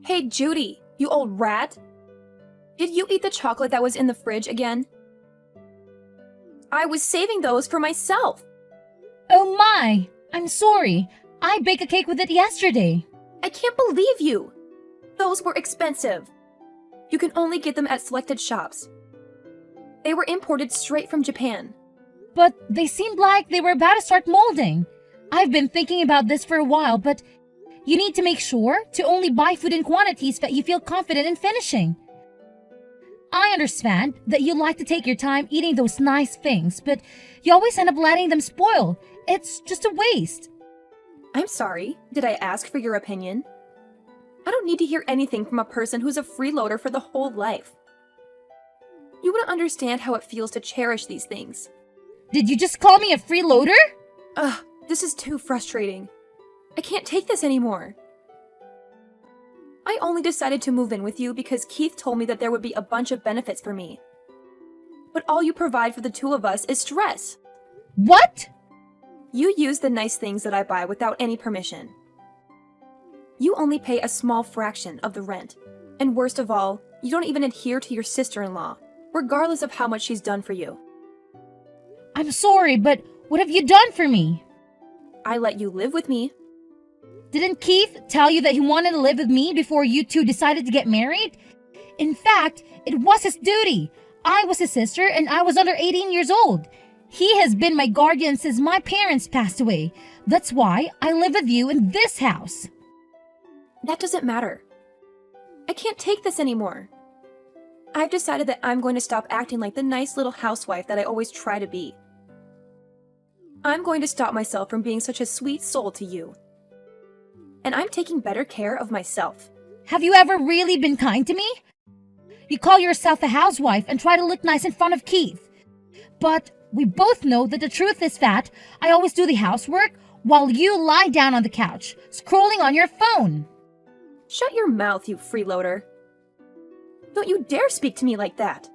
Hey, Judy, you old rat! Did you eat the chocolate that was in the fridge again? I was saving those for myself. Oh my! I'm sorry. I baked a cake with it yesterday. I can't believe you! Those were expensive. You can only get them at selected shops. They were imported straight from Japan. But they seemed like they were about to start molding. I've been thinking about this for a while, but you need to make sure to only buy food in quantities that you feel confident in finishing. I understand that you like to take your time eating those nice things, but you always end up letting them spoil. It's just a waste. I'm sorry. Did I ask for your opinion? I don't need to hear anything from a person who's a freeloader for the whole life. You wouldn't understand how it feels to cherish these things. Did you just call me a freeloader? Ugh, this is too frustrating. I can't take this anymore. I only decided to move in with you because Keith told me that there would be a bunch of benefits for me. But all you provide for the two of us is stress. What? You use the nice things that I buy without any permission. You only pay a small fraction of the rent. And worst of all, you don't even adhere to your sister-in-law, regardless of how much she's done for you. I'm sorry, but what have you done for me? I let you live with me. Didn't Keith tell you that he wanted to live with me before you two decided to get married? In fact, it was his duty. I was his sister and I was under 18 years old. He has been my guardian since my parents passed away. That's why I live with you in this house. That doesn't matter. I can't take this anymore. I've decided that I'm going to stop acting like the nice little housewife that I always try to be. I'm going to stop myself from being such a sweet soul to you. And I'm taking better care of myself. Have you ever really been kind to me? You call yourself a housewife and try to look nice in front of Keith. But we both know that the truth is that I always do the housework while you lie down on the couch, scrolling on your phone. Shut your mouth, you freeloader. Don't you dare speak to me like that.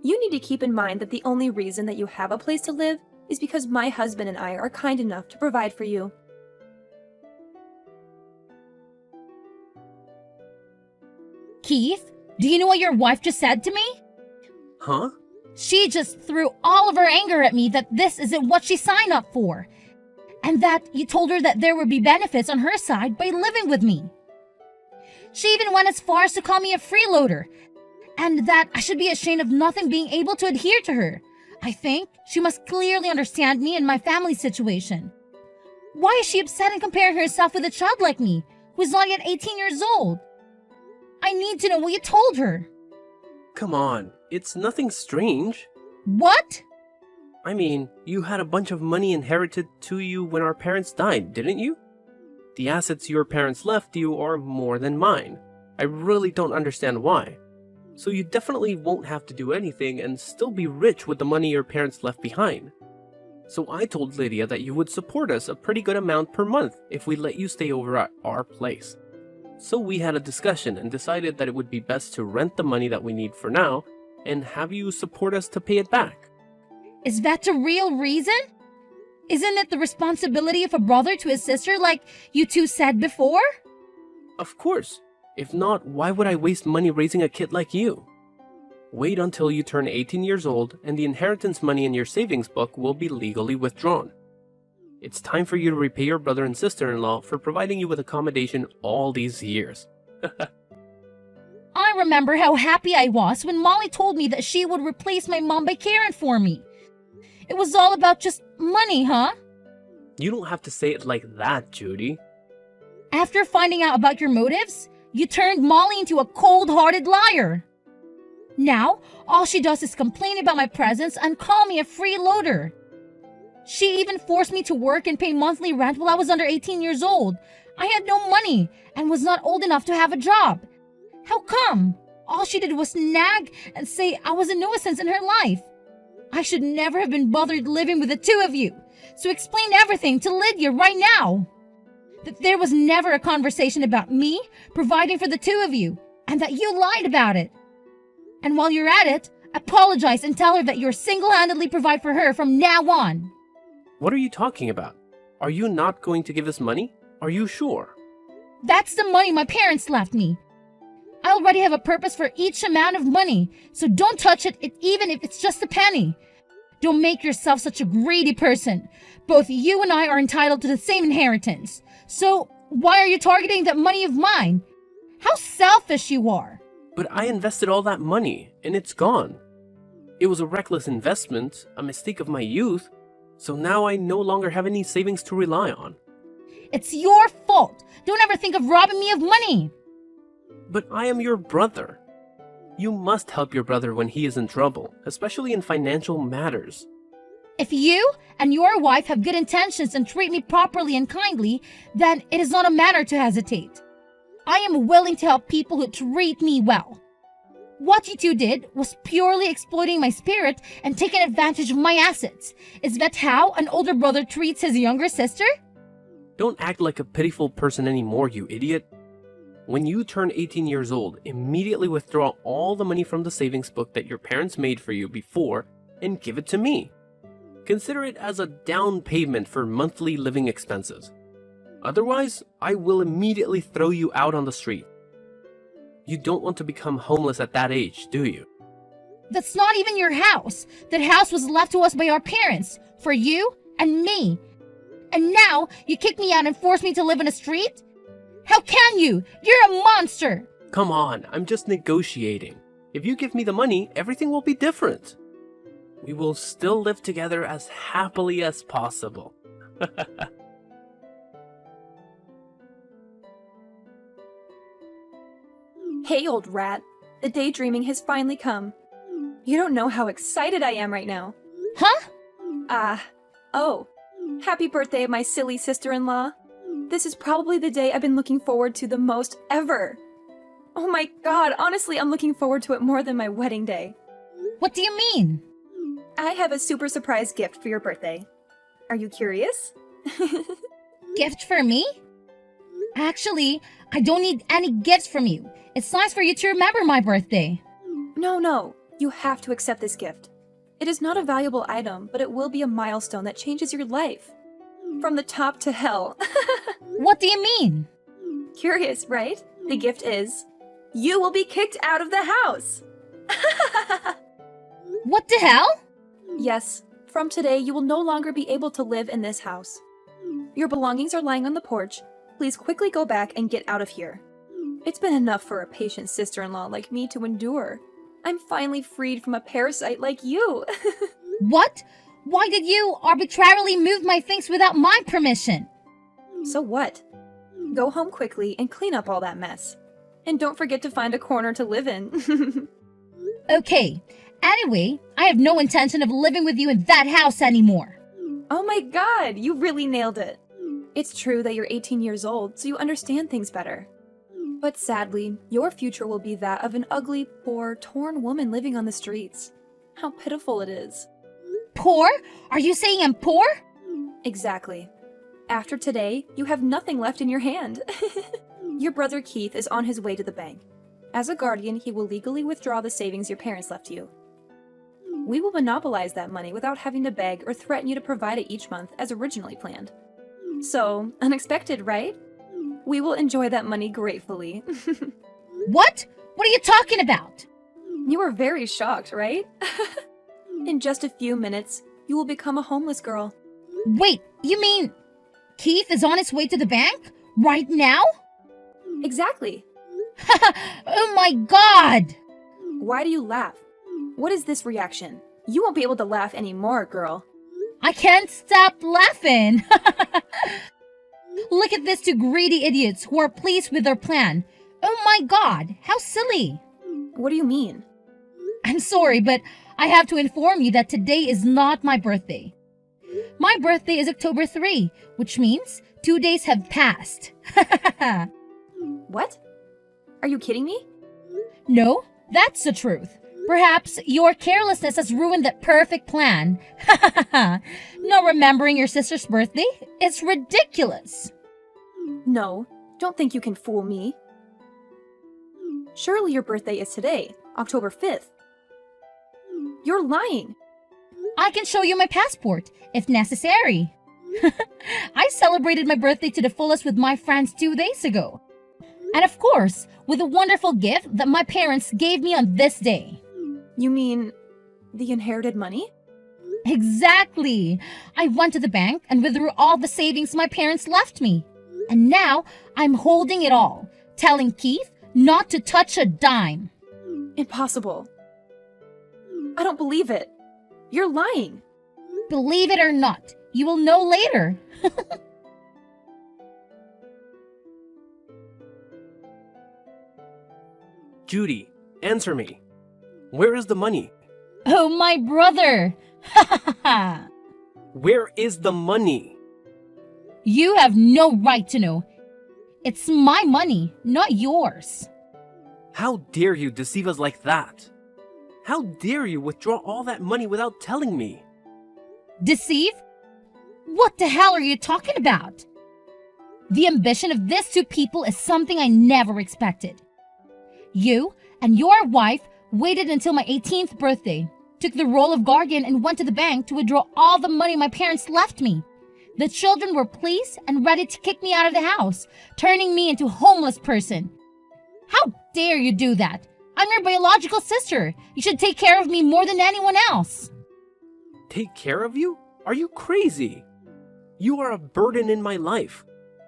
You need to keep in mind that the only reason that you have a place to live is because my husband and I are kind enough to provide for you. Keith, do you know what your wife just said to me? Huh? She just threw all of her anger at me that this isn't what she signed up for. And that you told her that there would be benefits on her side by living with me. She even went as far as to call me a freeloader. And that I should be ashamed of nothing being able to adhere to her. I think she must clearly understand me and my family situation. Why is she upset and comparing herself with a child like me, who is not yet 18 years old? I need to know what you told her. Come on, it's nothing strange. What? I mean, you had a bunch of money inherited to you when our parents died, didn't you? The assets your parents left you are more than mine. I really don't understand why. So you definitely won't have to do anything and still be rich with the money your parents left behind. So I told Lydia that you would support us a pretty good amount per month if we let you stay over at our place. So we had a discussion and decided that it would be best to rent the money that we need for now and have you support us to pay it back. Is that the real reason? Isn't it the responsibility of a brother to his sister like you two said before? Of course. If not, why would I waste money raising a kid like you? Wait until you turn 18 years old and the inheritance money in your savings book will be legally withdrawn. It's time for you to repay your brother and sister-in-law for providing you with accommodation all these years. I remember how happy I was when Molly told me that she would replace my mom by caring for me. It was all about just money, huh? You don't have to say it like that, Judy. After finding out about your motives, you turned Molly into a cold-hearted liar. Now, all she does is complain about my presence and call me a freeloader. She even forced me to work and pay monthly rent while I was under 18 years old. I had no money and was not old enough to have a job. How come? All she did was nag and say I was a nuisance in her life. I should never have been bothered living with the two of you. So explain everything to Lydia right now. That there was never a conversation about me providing for the two of you, and that you lied about it. And while you're at it, apologize and tell her that you're single-handedly provide for her from now on. What are you talking about? Are you not going to give us money? Are you sure? That's the money my parents left me. I already have a purpose for each amount of money, so don't touch it even if it's just a penny. Don't make yourself such a greedy person. Both you and I are entitled to the same inheritance. So why are you targeting that money of mine? How selfish you are. But I invested all that money, and it's gone. It was a reckless investment, a mistake of my youth, so now I no longer have any savings to rely on. It's your fault. Don't ever think of robbing me of money. But I am your brother. You must help your brother when he is in trouble, especially in financial matters. If you and your wife have good intentions and treat me properly and kindly, then it is not a matter to hesitate. I am willing to help people who treat me well. What you two did was purely exploiting my spirit and taking advantage of my assets. Is that how an older brother treats his younger sister? Don't act like a pitiful person anymore, you idiot. When you turn 18 years old, immediately withdraw all the money from the savings book that your parents made for you before and give it to me. Consider it as a down payment for monthly living expenses. Otherwise, I will immediately throw you out on the street. You don't want to become homeless at that age, do you? That's not even your house. That house was left to us by our parents, for you and me. And now you kick me out and force me to live in a street? How can you? You're a monster! Come on, I'm just negotiating. If you give me the money, everything will be different. We will still live together as happily as possible. Hey, old rat. The daydreaming has finally come. You don't know how excited I am right now. Huh? Oh. Happy birthday, my silly sister-in-law. This is probably the day I've been looking forward to the most ever. Oh my god, honestly, I'm looking forward to it more than my wedding day. What do you mean? I have a super surprise gift for your birthday. Are you curious? Gift for me? Actually, I don't need any gifts from you. It's nice for you to remember my birthday. No. You have to accept this gift. It is not a valuable item, but it will be a milestone that changes your life. From the top to hell. What do you mean? Curious, right? The gift is, you will be kicked out of the house. What the hell? Yes, from today you will no longer be able to live in this house. Your belongings are lying on the porch. Please quickly go back and get out of here. It's been enough for a patient sister-in-law like me to endure. I'm finally freed from a parasite like you. What? Why did you arbitrarily move my things without my permission? So what? Go home quickly and clean up all that mess. And don't forget to find a corner to live in. Okay. Anyway, I have no intention of living with you in that house anymore. Oh my god, you really nailed it. It's true that you're 18 years old, so you understand things better. But sadly, your future will be that of an ugly, poor, torn woman living on the streets. How pitiful it is. Poor? Are you saying I'm poor? Exactly. After today, you have nothing left in your hand. Your brother Keith is on his way to the bank. As a guardian, he will legally withdraw the savings your parents left you. We will monopolize that money without having to beg or threaten you to provide it each month as originally planned. So, unexpected, right? We will enjoy that money gratefully. What? What are you talking about? You were very shocked, right? In just a few minutes, you will become a homeless girl. Wait, you mean Keith is on his way to the bank? Right now? Exactly. Oh my god! Why do you laugh? What is this reaction? You won't be able to laugh anymore, girl. I can't stop laughing. Look at these two greedy idiots who are pleased with their plan. Oh my god, how silly. What do you mean? I'm sorry, but I have to inform you that today is not my birthday. My birthday is October 3, which means 2 days have passed. What? Are you kidding me? No, that's the truth. Perhaps your carelessness has ruined that perfect plan. Not remembering your sister's birthday? It's ridiculous. No, don't think you can fool me. Surely your birthday is today, October 5th. You're lying. I can show you my passport, if necessary. I celebrated my birthday to the fullest with my friends 2 days ago. And of course, with a wonderful gift that my parents gave me on this day. You mean the inherited money? Exactly! I went to the bank and withdrew all the savings my parents left me. And now I'm holding it all, telling Keith not to touch a dime. Impossible. I don't believe it. You're lying. Believe it or not, you will know later. Judy, answer me. Where is the money? Oh, my brother! Ha ha ha! Where is the money? You have no right to know. It's my money, not yours. How dare you deceive us like that? How dare you withdraw all that money without telling me? Deceive? What the hell are you talking about? The ambition of these two people is something I never expected. You and your wife waited until my 18th birthday, took the role of guardian, and went to the bank to withdraw all the money my parents left me. The children were pleased and ready to kick me out of the house, turning me into a homeless person. How dare you do that? I'm your biological sister. You should take care of me more than anyone else. Take care of you? Are you crazy? You are a burden in my life.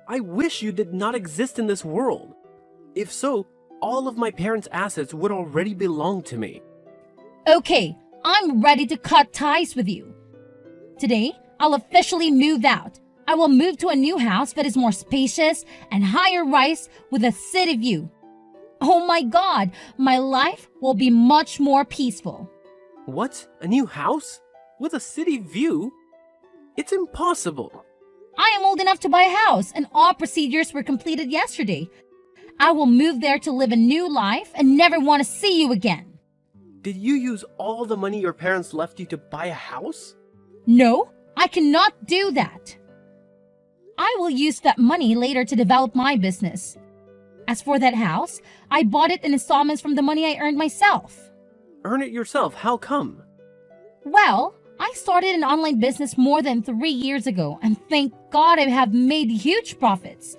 I wish you did not exist in this world. If so, all of my parents' assets would already belong to me. Okay, I'm ready to cut ties with you. Today, I'll officially move out. I will move to a new house that is more spacious and higher rise with a city view. Oh my God, my life will be much more peaceful. What? A new house? With a city view? It's impossible. I am old enough to buy a house and all procedures were completed yesterday. I will move there to live a new life and never want to see you again. Did you use all the money your parents left you to buy a house? No, I cannot do that. I will use that money later to develop my business. As for that house, I bought it in installments from the money I earned myself. Earn it yourself, how come? Well, I started an online business more than 3 years ago, and thank God I have made huge profits.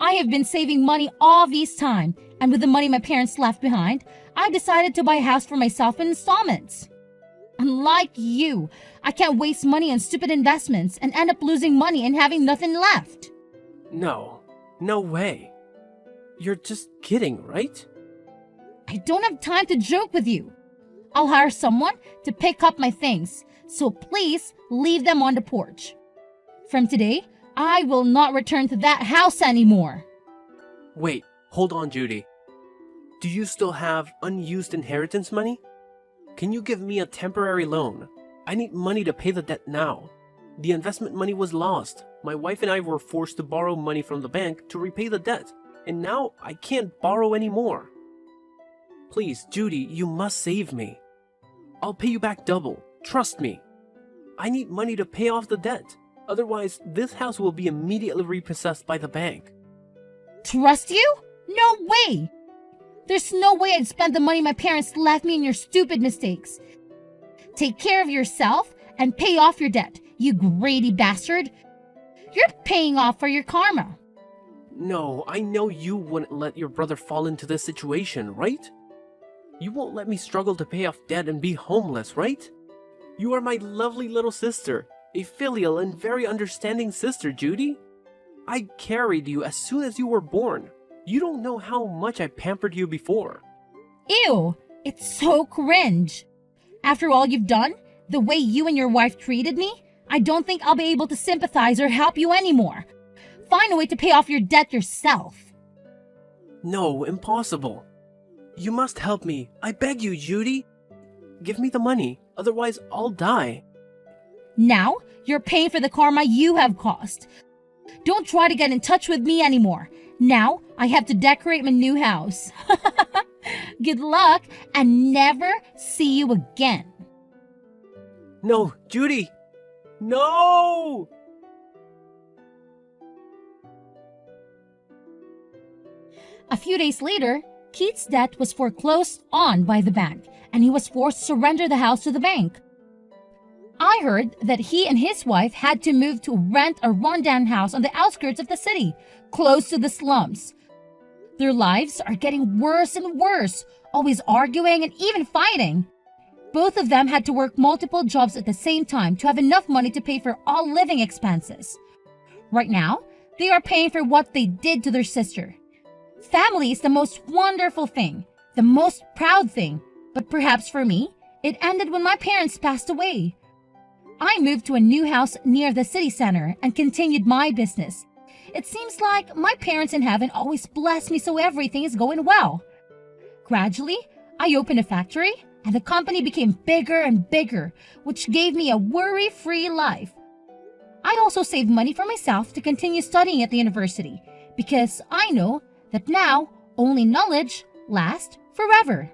I have been saving money all this time, and with the money my parents left behind, I decided to buy a house for myself in installments. Unlike you, I can't waste money on stupid investments and end up losing money and having nothing left. No way. You're just kidding, right? I don't have time to joke with you. I'll hire someone to pick up my things, so please leave them on the porch. From today, I will not return to that house anymore. Wait, hold on, Judy. Do you still have unused inheritance money? Can you give me a temporary loan? I need money to pay the debt now. The investment money was lost. My wife and I were forced to borrow money from the bank to repay the debt, and now I can't borrow anymore. Please, Judy, you must save me. I'll pay you back double. Trust me. I need money to pay off the debt. Otherwise, this house will be immediately repossessed by the bank. Trust you? No way! There's no way I'd spend the money my parents left me in your stupid mistakes. Take care of yourself and pay off your debt, you greedy bastard. You're paying off for your karma. No, I know you wouldn't let your brother fall into this situation, right? You won't let me struggle to pay off debt and be homeless, right? You are my lovely little sister, a filial and very understanding sister, Judy. I carried you as soon as you were born. You don't know how much I pampered you before. Ew, it's so cringe. After all you've done, the way you and your wife treated me, I don't think I'll be able to sympathize or help you anymore. Find a way to pay off your debt yourself. No, impossible. You must help me. I beg you, Judy. Give me the money, otherwise I'll die. Now, you're paying for the karma you have caused. Don't try to get in touch with me anymore. Now, I have to decorate my new house. Good luck, and never see you again. No, Judy! No! A few days later, Keith's debt was foreclosed on by the bank, and he was forced to surrender the house to the bank. I heard that he and his wife had to move to rent a rundown house on the outskirts of the city, close to the slums. Their lives are getting worse and worse, always arguing and even fighting. Both of them had to work multiple jobs at the same time to have enough money to pay for all living expenses. Right now, they are paying for what they did to their sister. Family is the most wonderful thing, the most proud thing, but perhaps for me, it ended when my parents passed away. I moved to a new house near the city center and continued my business. It seems like my parents in heaven always bless me so everything is going well. Gradually, I opened a factory and the company became bigger and bigger, which gave me a worry-free life. I also saved money for myself to continue studying at the university because I know that now only knowledge lasts forever.